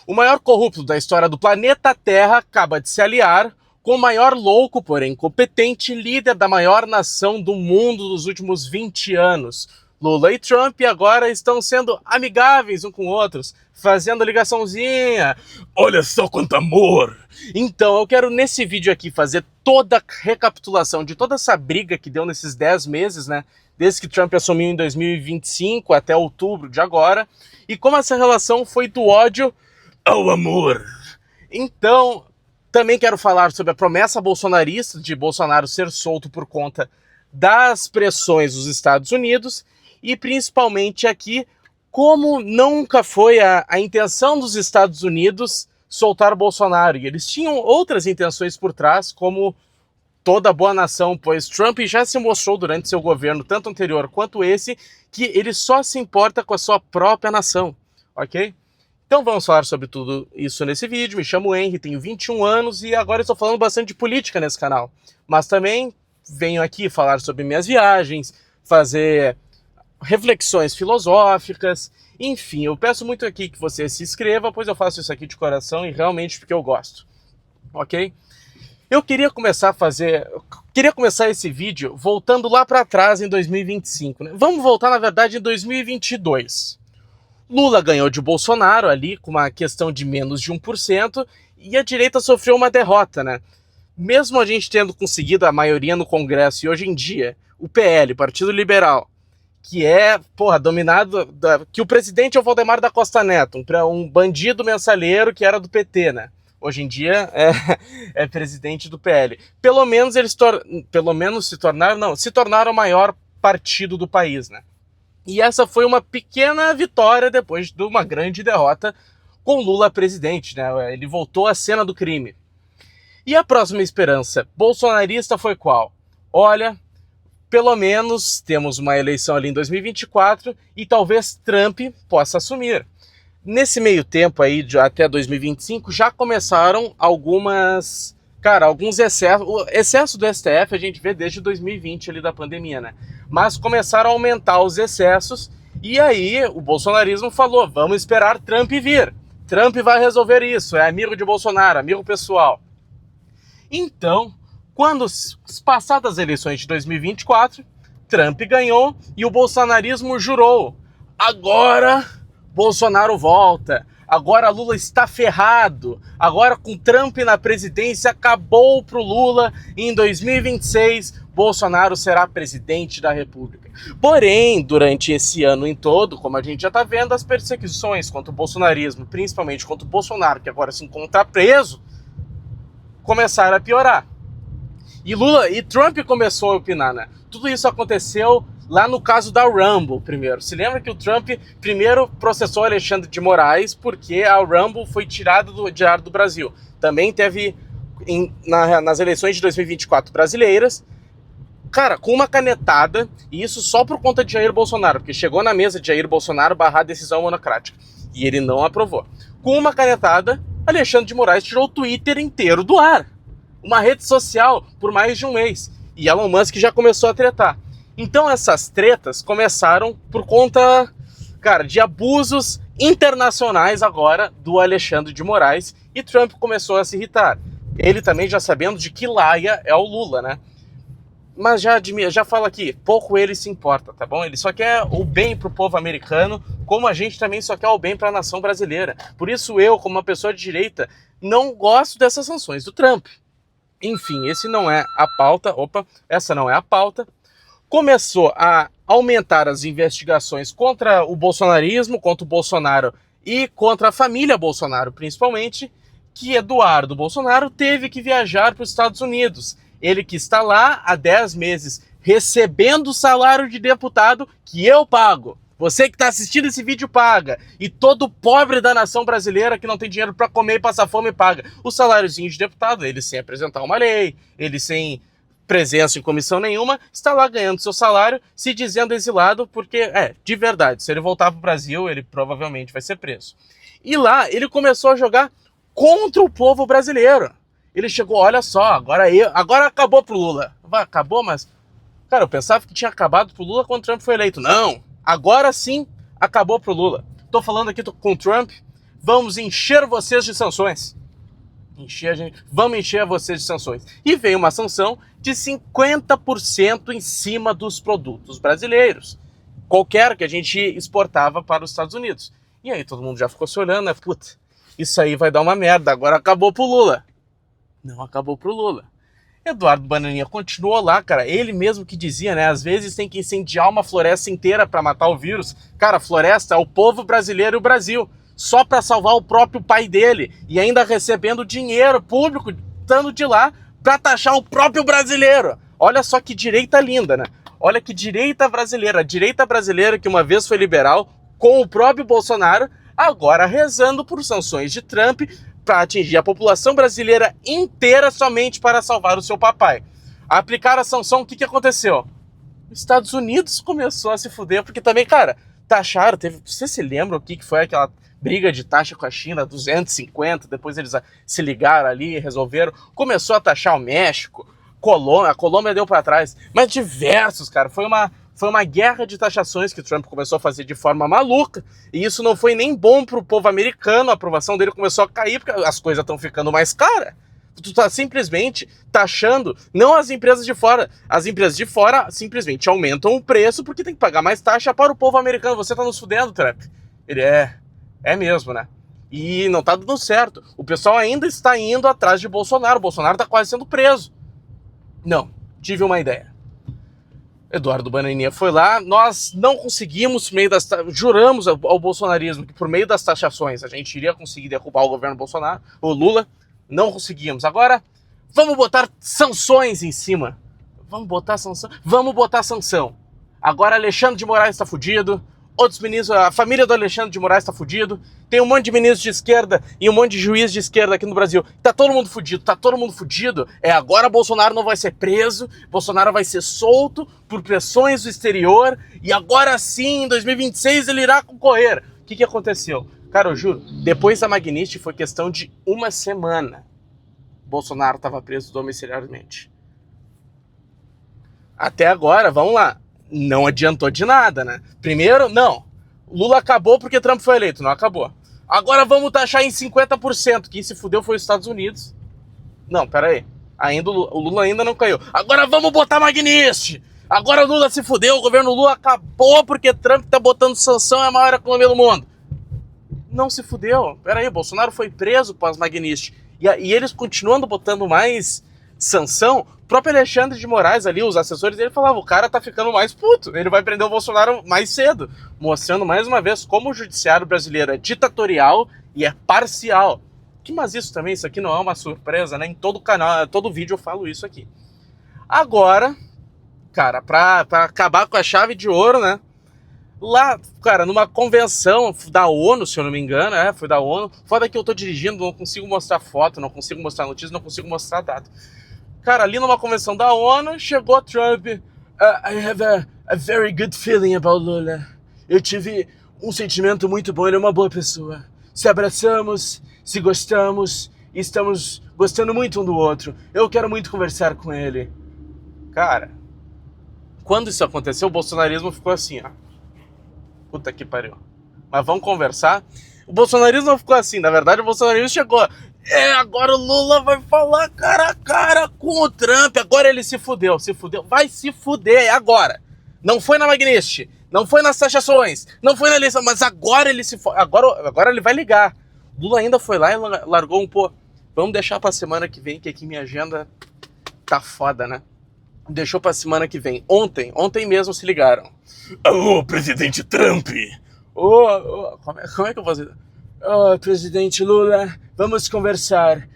O maior corrupto da história do planeta Terra acaba de se aliar com o maior louco, porém competente, líder da maior nação do mundo dos últimos 20 anos. Lula e Trump agora estão sendo amigáveis um com outros, fazendo ligaçãozinha. Olha só quanto amor! Então eu quero nesse vídeo aqui fazer toda a recapitulação de toda essa briga que deu nesses 10 meses, né? Desde que Trump assumiu em 2025 até outubro de agora, e como essa relação foi do ódio ao amor. Então, também quero falar sobre a promessa bolsonarista de Bolsonaro ser solto por conta das pressões dos Estados Unidos e principalmente aqui como nunca foi a intenção dos Estados Unidos soltar Bolsonaro. E eles tinham outras intenções por trás, como toda boa nação, pois Trump já se mostrou durante seu governo, tanto anterior quanto esse, que ele só se importa com a sua própria nação, ok? Então vamos falar sobre tudo isso nesse vídeo. Me chamo Henry, tenho 21 anos e agora estou falando bastante de política nesse canal. Mas também venho aqui falar sobre minhas viagens, fazer reflexões filosóficas, enfim, eu peço muito aqui que você se inscreva, pois eu faço isso aqui de coração e realmente porque eu gosto, ok? Eu queria começar esse vídeo voltando lá para trás em 2025, né? Vamos voltar, na verdade, em 2022. Lula ganhou de Bolsonaro ali com uma questão de menos de 1% e a direita sofreu uma derrota, né? Mesmo a gente tendo conseguido a maioria no Congresso e hoje em dia o PL, Partido Liberal, que é, dominado, que o presidente é o Valdemar da Costa Neto, um bandido mensaleiro que era do PT, né? Hoje em dia é presidente do PL. Pelo menos se tornaram o maior partido do país, né? E essa foi uma pequena vitória depois de uma grande derrota com Lula presidente, né? Ele voltou à cena do crime. E a próxima esperança bolsonarista foi qual? Olha, pelo menos temos uma eleição ali em 2024 e talvez Trump possa assumir. Nesse meio tempo aí, até 2025, já começaram alguns excessos. O excesso do STF a gente vê desde 2020 ali da pandemia, né? Mas começaram a aumentar os excessos e aí o bolsonarismo falou, vamos esperar Trump vir. Trump vai resolver isso, é amigo de Bolsonaro, amigo pessoal. Então, quando passadas as eleições de 2024, Trump ganhou e o bolsonarismo jurou, agora Bolsonaro volta, agora Lula está ferrado, agora com Trump na presidência acabou pro Lula e em 2026 Bolsonaro será presidente da República. Porém, durante esse ano em todo, como a gente já está vendo, as perseguições contra o bolsonarismo, principalmente contra o Bolsonaro, que agora se encontra preso, começaram a piorar. E Trump começou a opinar, né? Tudo isso aconteceu lá no caso da Rumble primeiro. Se lembra que o Trump primeiro processou Alexandre de Moraes porque a Rumble foi tirada do Diário do Brasil. Também teve nas eleições de 2024 brasileiras, cara, com uma canetada, e isso só por conta de Jair Bolsonaro, porque chegou na mesa de Jair Bolsonaro barrar a decisão monocrática. E ele não aprovou. Com uma canetada, Alexandre de Moraes tirou o Twitter inteiro do ar. Uma rede social por mais de um mês. E Elon Musk já começou a tretar. Então essas tretas começaram por conta, de abusos internacionais agora do Alexandre de Moraes e Trump começou a se irritar. Ele também já sabendo de que laia é o Lula, né? Mas já falo aqui, pouco ele se importa, tá bom? Ele só quer o bem pro povo americano, como a gente também só quer o bem pra nação brasileira. Por isso eu, como uma pessoa de direita, não gosto dessas sanções do Trump. Enfim, essa não é a pauta. Começou a aumentar as investigações contra o bolsonarismo, contra o Bolsonaro e contra a família Bolsonaro, principalmente, que Eduardo Bolsonaro teve que viajar para os Estados Unidos. Ele que está lá há 10 meses recebendo o salário de deputado que eu pago. Você que está assistindo esse vídeo paga. E todo pobre da nação brasileira que não tem dinheiro para comer e passar fome paga. O saláriozinho de deputado, ele sem apresentar uma lei, ele sem presença em comissão nenhuma, está lá ganhando seu salário, se dizendo exilado, porque, de verdade, se ele voltar para o Brasil, ele provavelmente vai ser preso. E lá, ele começou a jogar contra o povo brasileiro. Ele chegou, olha só, agora acabou pro Lula. Acabou, mas, cara, eu pensava que tinha acabado pro Lula quando o Trump foi eleito. Não, agora sim acabou pro Lula. Tô falando aqui com o Trump, vamos encher vocês de sanções. Vamos encher vocês de sanções. E veio uma sanção de 50% em cima dos produtos brasileiros. Qualquer que a gente exportava para os Estados Unidos. E aí todo mundo já ficou se olhando, né? Puta, isso aí vai dar uma merda, agora acabou pro Lula. Não acabou pro Lula. Eduardo Bananinha continuou lá, cara, ele mesmo que dizia, né, às vezes tem que incendiar uma floresta inteira para matar o vírus. Cara, a floresta é o povo brasileiro e o Brasil, só para salvar o próprio pai dele, e ainda recebendo dinheiro público, dando de lá, para taxar o próprio brasileiro. Olha só que direita linda, né? Olha que direita brasileira, a direita brasileira que uma vez foi liberal, com o próprio Bolsonaro, agora rezando por sanções de Trump, para atingir a população brasileira inteira somente para salvar o seu papai. A aplicar a sanção, o que aconteceu? Os Estados Unidos começou a se fuder, porque também, cara, taxaram, você se lembra o que foi aquela briga de taxa com a China, 250, depois eles se ligaram ali e resolveram, começou a taxar o México, a Colômbia deu para trás, mas diversos, cara, foi uma guerra de taxações que o Trump começou a fazer de forma maluca, e isso não foi nem bom pro povo americano, a aprovação dele começou a cair, porque as coisas estão ficando mais caras. Tu tá simplesmente taxando, não as empresas de fora. As empresas de fora simplesmente aumentam o preço porque tem que pagar mais taxa para o povo americano. Você tá nos fudendo, Trump. Ele é mesmo, né? E não tá dando certo. O pessoal ainda está indo atrás de Bolsonaro. O Bolsonaro tá quase sendo preso. Não, tive uma ideia. Eduardo Bananinha foi lá, nós não conseguimos, juramos ao bolsonarismo que por meio das taxações a gente iria conseguir derrubar o governo Bolsonaro, o Lula, não conseguimos. Agora, vamos botar sanções em cima. Vamos botar sanção. Agora Alexandre de Moraes está fudido, outros ministros, a família do Alexandre de Moraes está fudido, tem um monte de ministros de esquerda e um monte de juiz de esquerda aqui no Brasil. Tá todo mundo fudido. Agora Bolsonaro não vai ser preso, Bolsonaro vai ser solto por pressões do exterior e agora sim, em 2026, ele irá concorrer. O que aconteceu? Cara, eu juro, depois da Magnitsky foi questão de uma semana. Bolsonaro estava preso domiciliarmente. Até agora, vamos lá, não adiantou de nada, né? Primeiro, não. Lula acabou porque Trump foi eleito, não acabou. Agora vamos taxar em 50%. Quem se fudeu foi os Estados Unidos. Não, pera aí. O Lula ainda não caiu. Agora vamos botar Magnitsky. Agora o Lula se fudeu, o governo Lula acabou porque Trump tá botando sanção, é a maior economia do mundo. Não se fudeu. Pera aí, Bolsonaro foi preso pós-Magnitsky. E eles continuando botando mais sanção. O próprio Alexandre de Moraes ali, os assessores dele falavam, o cara tá ficando mais puto, ele vai prender o Bolsonaro mais cedo, mostrando mais uma vez como o judiciário brasileiro é ditatorial e é parcial. Mas isso aqui não é uma surpresa, né? Em todo canal, todo vídeo eu falo isso aqui. Agora, cara, pra acabar com a chave de ouro, né? Lá, cara, numa convenção da ONU, se eu não me engano, foi da ONU, foda que eu tô dirigindo, não consigo mostrar foto, não consigo mostrar notícia, não consigo mostrar data. Cara, ali numa convenção da ONU, chegou Trump. I have a very good feeling about Lula. Eu tive um sentimento muito bom, ele é uma boa pessoa. Se abraçamos, se gostamos, e estamos gostando muito um do outro. Eu quero muito conversar com ele. Cara, quando isso aconteceu, o bolsonarismo ficou assim, ó. Puta que pariu. Mas vamos conversar? O bolsonarismo não ficou assim, na verdade o bolsonarismo chegou... agora o Lula vai falar cara a cara com o Trump. Agora ele se fudeu. Vai se fuder, agora. Não foi na Magnitsky, não foi nas taxações, não foi na eleição, mas agora ele agora ele vai ligar. O Lula ainda foi lá e largou um pô. Vamos deixar pra semana que vem, que aqui minha agenda tá foda, né? Deixou pra semana que vem. Ontem mesmo se ligaram. Alô, presidente Trump! Como é que eu vou fazer? Presidente Lula, vamos conversar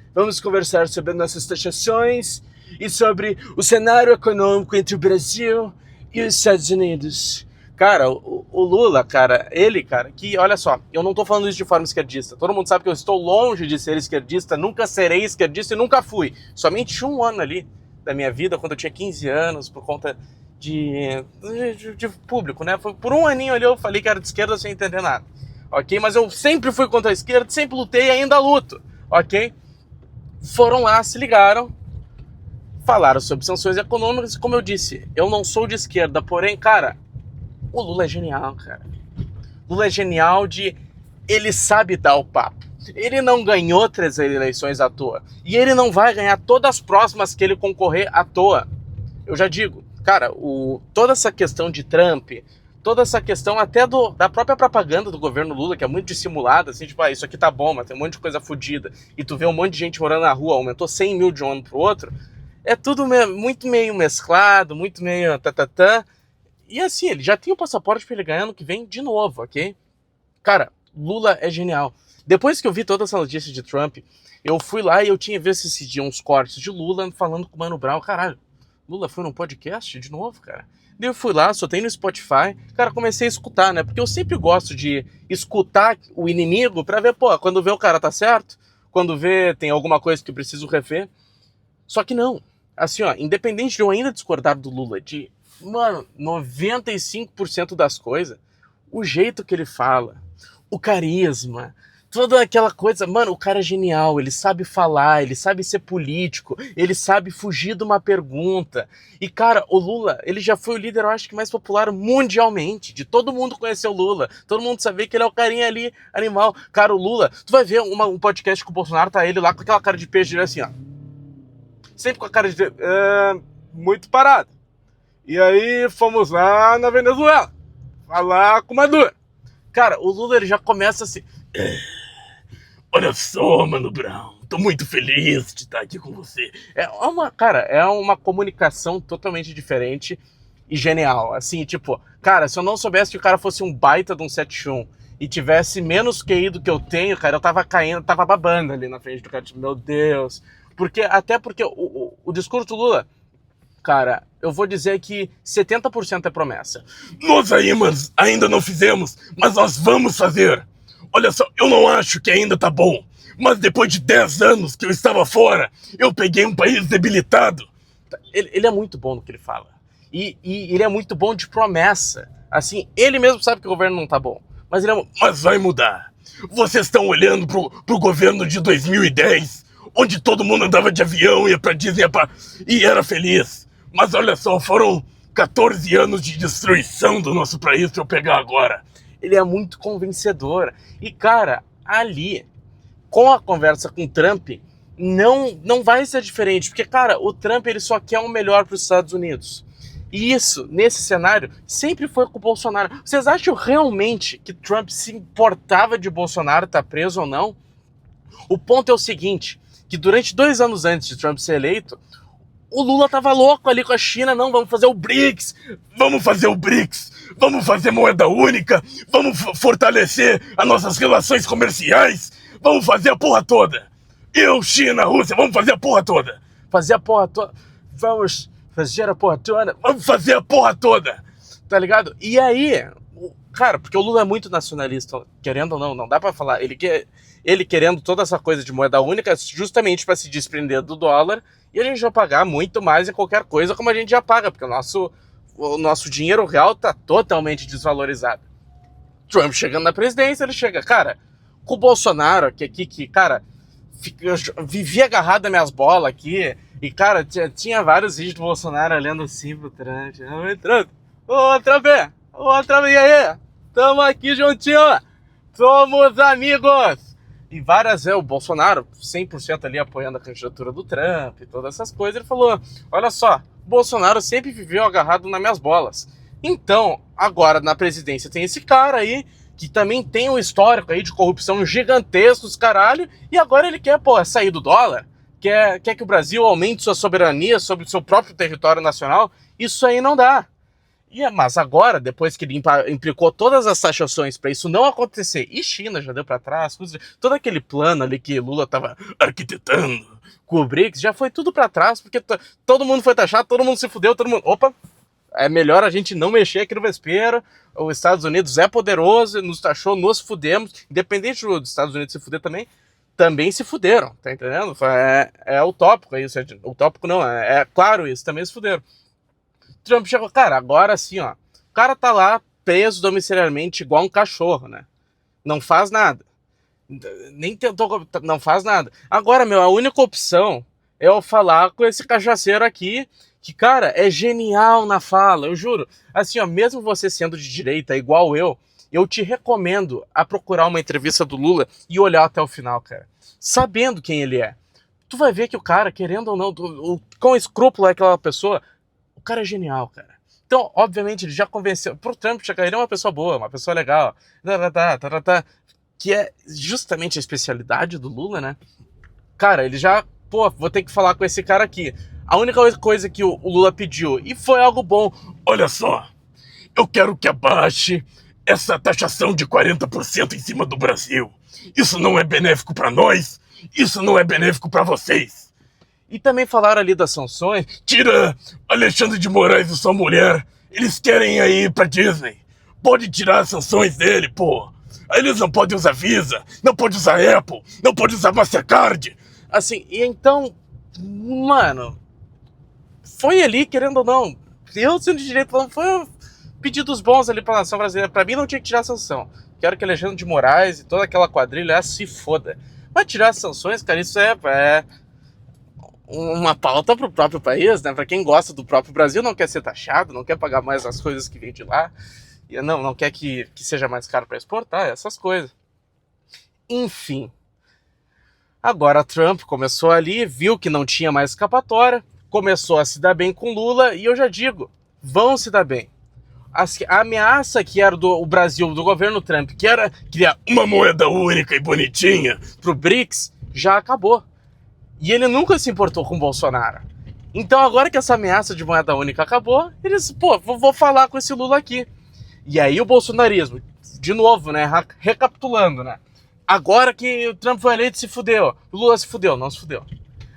sobre nossas taxações e sobre o cenário econômico entre o Brasil e os Estados Unidos. Cara, o Lula, cara, que, olha só, eu não tô falando isso de forma esquerdista. Todo mundo sabe que eu estou longe de ser esquerdista, nunca serei esquerdista e nunca fui. Somente um ano ali da minha vida, quando eu tinha 15 anos, por conta de público, né? Por um aninho ali eu falei que era de esquerda sem entender nada. Ok? Mas eu sempre fui contra a esquerda, sempre lutei e ainda luto, ok? Foram lá, se ligaram, falaram sobre sanções econômicas e, como eu disse, eu não sou de esquerda, porém, cara, o Lula é genial, cara. Lula é genial de ele sabe dar o papo. Ele não ganhou 3 eleições à toa. E ele não vai ganhar todas as próximas que ele concorrer à toa. Eu já digo, cara, toda essa questão de Trump, toda essa questão até da própria propaganda do governo Lula, que é muito dissimulada, assim, tipo, isso aqui tá bom, mas tem um monte de coisa fodida, e tu vê um monte de gente morando na rua, aumentou 100 mil de um ano pro outro, é tudo muito meio mesclado, muito meio tatatã, e assim, ele já tem o passaporte pra ele ganhar ano que vem de novo, ok? Cara, Lula é genial. Depois que eu vi toda essa notícia de Trump, eu fui lá e eu tinha visto esse dia uns cortes de Lula falando com o Mano Brown. Caralho, Lula foi num podcast de novo, cara? Daí eu fui lá, só tem no Spotify. Cara, comecei a escutar, né? Porque eu sempre gosto de escutar o inimigo pra ver, pô, quando vê o cara tá certo, quando vê tem alguma coisa que eu preciso rever. Só que não. Assim, ó, independente de eu ainda discordar do Lula, de, mano, 95% das coisas, o jeito que ele fala, o carisma, toda aquela coisa, mano, o cara é genial, ele sabe falar, ele sabe ser político, ele sabe fugir de uma pergunta. E, cara, o Lula, ele já foi o líder, eu acho que mais popular mundialmente, de todo mundo conhecer o Lula, todo mundo sabia que ele é o carinha ali, animal. Cara, o Lula, tu vai ver um podcast com o Bolsonaro, tá ele lá com aquela cara de peixe, ele assim, ó, sempre com a cara de muito parado. E aí fomos lá na Venezuela, falar com o Maduro. Cara, o Lula ele já começa assim, olha só, Mano Brown, tô muito feliz de estar aqui com você. É uma comunicação totalmente diferente e genial. Assim, tipo, cara, se eu não soubesse que o cara fosse um baita de um 7-1 e tivesse menos QI do que eu tenho, cara, eu tava caindo, tava babando ali na frente do cara, tipo, meu Deus. Até porque o discurso do Lula, cara, eu vou dizer que 70% é promessa. Nós ainda não fizemos, mas nós vamos fazer. Olha só, eu não acho que ainda tá bom, mas depois de 10 anos que eu estava fora, eu peguei um país debilitado. Ele é muito bom no que ele fala. E ele é muito bom de promessa. Assim, ele mesmo sabe que o governo não tá bom. Mas vai mudar. Vocês estão olhando pro governo de 2010, onde todo mundo andava de avião, ia pra Disney e era feliz. Mas olha só, foram 14 anos de destruição do nosso país pra eu pegar agora. Ele é muito convencedor. E, cara, ali, com a conversa com o Trump, não vai ser diferente. Porque, cara, o Trump ele só quer o melhor para os Estados Unidos. E isso, nesse cenário, sempre foi com o Bolsonaro. Vocês acham realmente que Trump se importava de Bolsonaro estar preso ou não? O ponto é o seguinte, que durante 2 anos antes de Trump ser eleito, o Lula tava louco ali com a China, não, vamos fazer o BRICS, vamos fazer moeda única, vamos fortalecer as nossas relações comerciais, vamos fazer a porra toda. Eu, China, Rússia, vamos fazer a porra toda. Vamos fazer a porra toda. Tá ligado? E aí, cara, porque o Lula é muito nacionalista, querendo ou não dá pra falar, ele querendo toda essa coisa de moeda única justamente pra se desprender do dólar, e a gente vai pagar muito mais em qualquer coisa como a gente já paga, porque o nosso dinheiro real tá totalmente desvalorizado. Trump chegando na presidência, ele chega, cara, com o Bolsonaro aqui, cara, eu vivia agarrado nas minhas bolas aqui, e cara, tinha vários vídeos do Bolsonaro olhando assim pro Trump. Ô Trump, e aí? Tamo aqui juntinho, somos amigos! E várias vezes o Bolsonaro, 100% ali apoiando a candidatura do Trump e todas essas coisas, ele falou, olha só, o Bolsonaro sempre viveu agarrado nas minhas bolas. Então, agora na presidência tem esse cara aí, que também tem um histórico aí de corrupção gigantesco, os caralho, e agora ele quer, sair do dólar, quer que o Brasil aumente sua soberania sobre o seu próprio território nacional. Isso aí não dá. Mas agora, depois que ele implicou todas as taxações para isso não acontecer, e China já deu para trás, todo aquele plano ali que Lula tava arquitetando com o BRICS, já foi tudo para trás, porque todo mundo foi taxado, todo mundo se fudeu, opa, é melhor a gente não mexer aqui no vespeiro, os Estados Unidos é poderoso, nos taxou, nos fudemos, independente dos Estados Unidos se fuder também se fuderam, tá entendendo? É utópico isso, utópico não, é claro isso, também se fuderam. Trump chegou, cara, agora sim, ó, o cara tá lá preso domiciliarmente igual um cachorro, né? Não faz nada. Nem tentou, não faz nada. Agora, a única opção é eu falar com esse cachaceiro aqui, que, cara, é genial na fala, eu juro. Assim, ó, mesmo você sendo de direita igual eu Eu te recomendo a procurar uma entrevista do Lula e olhar até o final, cara. Sabendo quem ele é. Tu vai ver que o cara, querendo ou não, o quão escrúpulo é aquela pessoa, o cara é genial, cara. Então, obviamente, ele já convenceu. Pro Trump, ele é uma pessoa boa, uma pessoa legal. Que é justamente a especialidade do Lula, né? Cara, ele já... Pô, vou ter que falar com esse cara aqui. A única coisa que o Lula pediu, e foi algo bom. Olha só, eu quero que abaixe essa taxação de 40% em cima do Brasil. Isso não é benéfico para nós, isso não é benéfico para vocês. E também falaram ali das sanções. Tira Alexandre de Moraes e sua mulher, eles querem ir pra Disney. Pode tirar as sanções dele, pô. Eles não podem usar Visa, não pode usar Apple, não pode usar Mastercard. Assim, e então, mano, foi ali, querendo ou não, eu sendo de direito falando, foi pedidos bons ali pra nação brasileira. Pra mim não tinha que tirar a sanção. Quero que Alexandre de Moraes e toda aquela quadrilha se foda. Mas tirar as sanções, cara, isso é uma pauta pro próprio país, né? Pra quem gosta do próprio Brasil, não quer ser taxado, não quer pagar mais as coisas que vêm de lá. E não quer que seja mais caro pra exportar, essas coisas. Enfim. Agora Trump começou ali, viu que não tinha mais escapatória, começou a se dar bem com Lula, e eu já digo, vão se dar bem. A ameaça que era do Brasil, do governo Trump, que era criar uma moeda única e bonitinha pro BRICS, já acabou. E ele nunca se importou com o Bolsonaro. Então agora que essa ameaça de moeda única acabou, eles, vou falar com esse Lula aqui. E aí o bolsonarismo, de novo, né, recapitulando, né. Agora que o Trump foi eleito, se fudeu. O Lula se fudeu, não se fudeu.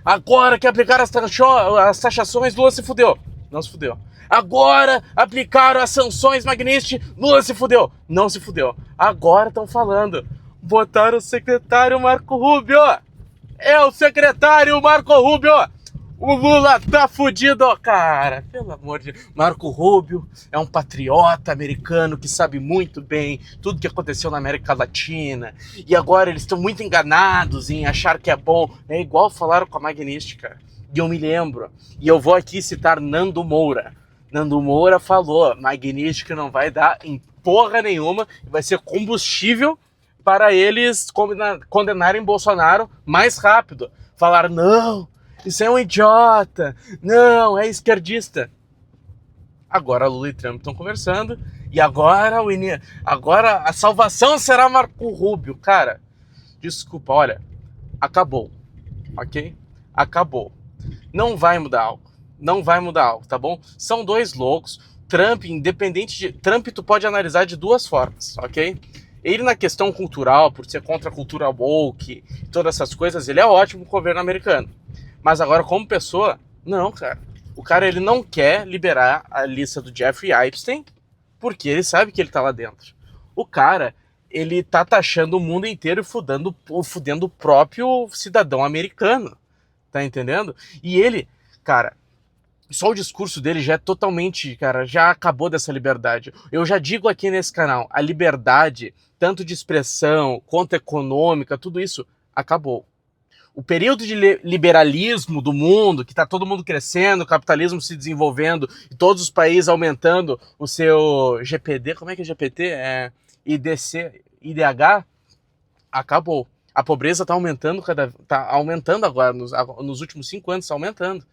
Agora que aplicaram as taxações, Lula se fudeu, não se fudeu. Agora aplicaram as sanções Magnitsky, Lula se fudeu, não se fudeu. Agora estão falando, botaram o secretário Marco Rubio. É o secretário Marco Rubio. O Lula tá fudido, cara. Pelo amor de Deus. Marco Rubio é um patriota americano que sabe muito bem tudo que aconteceu na América Latina. E agora eles estão muito enganados em achar que é bom. É igual falaram com a Magnitsky, cara. E eu me lembro. E eu vou aqui citar Nando Moura. Nando Moura falou, Magnitsky não vai dar em porra nenhuma. Vai ser combustível para eles condenarem Bolsonaro mais rápido. Falaram, não, isso é um idiota, não, é esquerdista. Agora Lula e Trump estão conversando, e agora a salvação será Marco Rubio. Cara, desculpa, olha, acabou, ok? Acabou. Não vai mudar algo, tá bom? São dois loucos. Trump, independente de... Trump tu pode analisar de duas formas, ok? Ele na questão cultural, por ser contra a cultura woke, todas essas coisas, ele é ótimo no governo americano. Mas agora como pessoa, não, cara. O cara, ele não quer liberar a lista do Jeffrey Epstein, porque ele sabe que ele tá lá dentro. O cara, ele tá taxando o mundo inteiro e fudendo o próprio cidadão americano. Tá entendendo? E ele, cara... Só o discurso dele já é totalmente, cara, já acabou dessa liberdade. Eu já digo aqui nesse canal, a liberdade, tanto de expressão quanto econômica, tudo isso acabou. O período de liberalismo do mundo, que tá todo mundo crescendo, o capitalismo se desenvolvendo e todos os países aumentando o seu GPD, como é que é GPT? É IDH, acabou. A pobreza tá aumentando, tá aumentando agora, nos últimos 5 anos tá aumentando.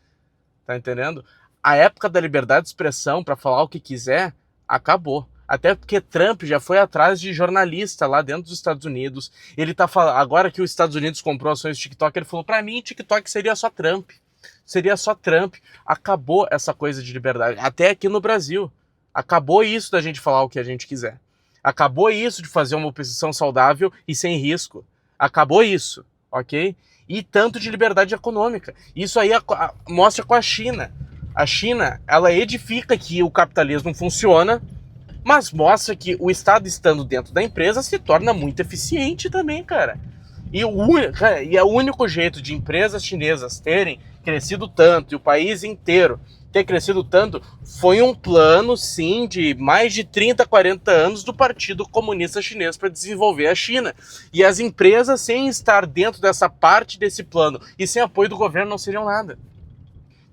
Tá entendendo? A época da liberdade de expressão para falar o que quiser acabou. Até porque Trump já foi atrás de jornalista lá dentro dos Estados Unidos. Ele tá falando, agora que os Estados Unidos comprou ações do TikTok, ele falou, pra mim TikTok seria só Trump. Seria só Trump. Acabou essa coisa de liberdade. Até aqui no Brasil. Acabou isso da gente falar o que a gente quiser. Acabou isso de fazer uma oposição saudável e sem risco. Acabou isso, ok? E tanto de liberdade econômica. Isso aí mostra com a China. A China, ela edifica que o capitalismo funciona, mas mostra que o Estado estando dentro da empresa se torna muito eficiente também, cara. E é o único jeito de empresas chinesas terem crescido tanto, e o país inteiro ter crescido tanto, foi um plano, sim, de mais de 30, 40 anos do Partido Comunista Chinês para desenvolver a China. E as empresas, sem estar dentro dessa parte desse plano e sem apoio do governo, não seriam nada.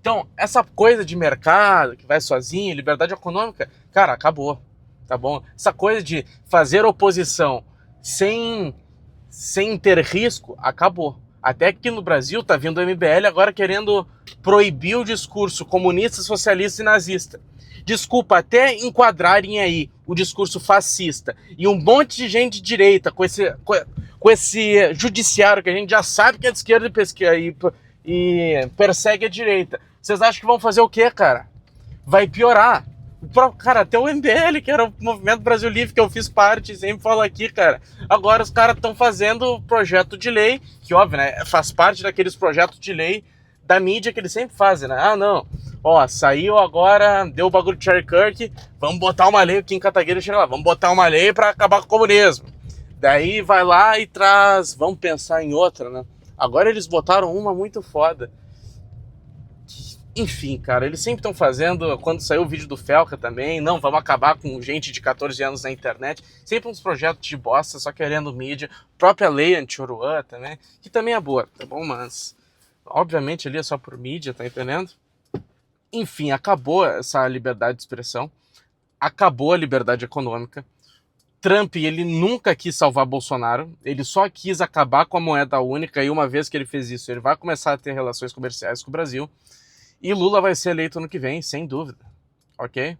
Então, essa coisa de mercado, que vai sozinho, liberdade econômica, cara, acabou. tá bom? Essa coisa de fazer oposição sem ter risco, acabou. Até que no Brasil tá vindo o MBL agora querendo proibir o discurso comunista, socialista e nazista. Desculpa, até enquadrarem aí o discurso fascista e um monte de gente de direita com esse judiciário que a gente já sabe que é de esquerda e persegue a direita. Vocês acham que vão fazer o quê, cara? Vai piorar. Cara, até o MBL, que era o Movimento Brasil Livre, que eu fiz parte, sempre falo aqui, cara. Agora os caras estão fazendo projeto de lei, que óbvio, né? Faz parte daqueles projetos de lei da mídia que eles sempre fazem, né? Ah, não. Ó, saiu agora, deu o bagulho de Charlie Kirk, vamos botar uma lei, aqui em Catagueira chega lá, vamos botar uma lei pra acabar com o comunismo. Daí vai lá e traz, vamos pensar em outra, né? Agora eles botaram uma muito foda. Enfim, cara, eles sempre estão fazendo, quando saiu o vídeo do Felca também, não, vamos acabar com gente de 14 anos na internet, sempre uns projetos de bosta, só querendo mídia, própria lei anti-Oruan também, que também é boa, tá bom, mas obviamente ali é só por mídia, tá entendendo? Enfim, acabou essa liberdade de expressão, acabou a liberdade econômica. Trump, ele nunca quis salvar Bolsonaro, ele só quis acabar com a moeda única, e uma vez que ele fez isso, ele vai começar a ter relações comerciais com o Brasil. E Lula vai ser eleito ano que vem, sem dúvida, ok?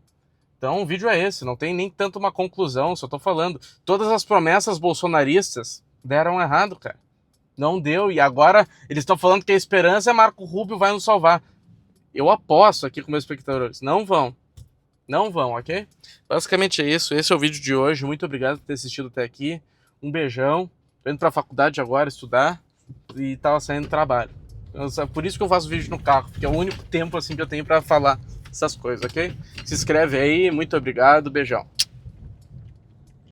Então o vídeo é esse, não tem nem tanto uma conclusão, só tô falando. Todas as promessas bolsonaristas deram errado, cara. Não deu, e agora eles estão falando que a esperança é Marco Rubio vai nos salvar. Eu aposto aqui com meus espectadores, não vão. Não vão, ok? Basicamente é isso, esse é o vídeo de hoje, muito obrigado por ter assistido até aqui. Um beijão, tô indo pra faculdade agora estudar e tava saindo do trabalho. Por isso que eu faço vídeo no carro, porque é o único tempo assim que eu tenho pra falar essas coisas, ok? Se inscreve aí, muito obrigado, beijão.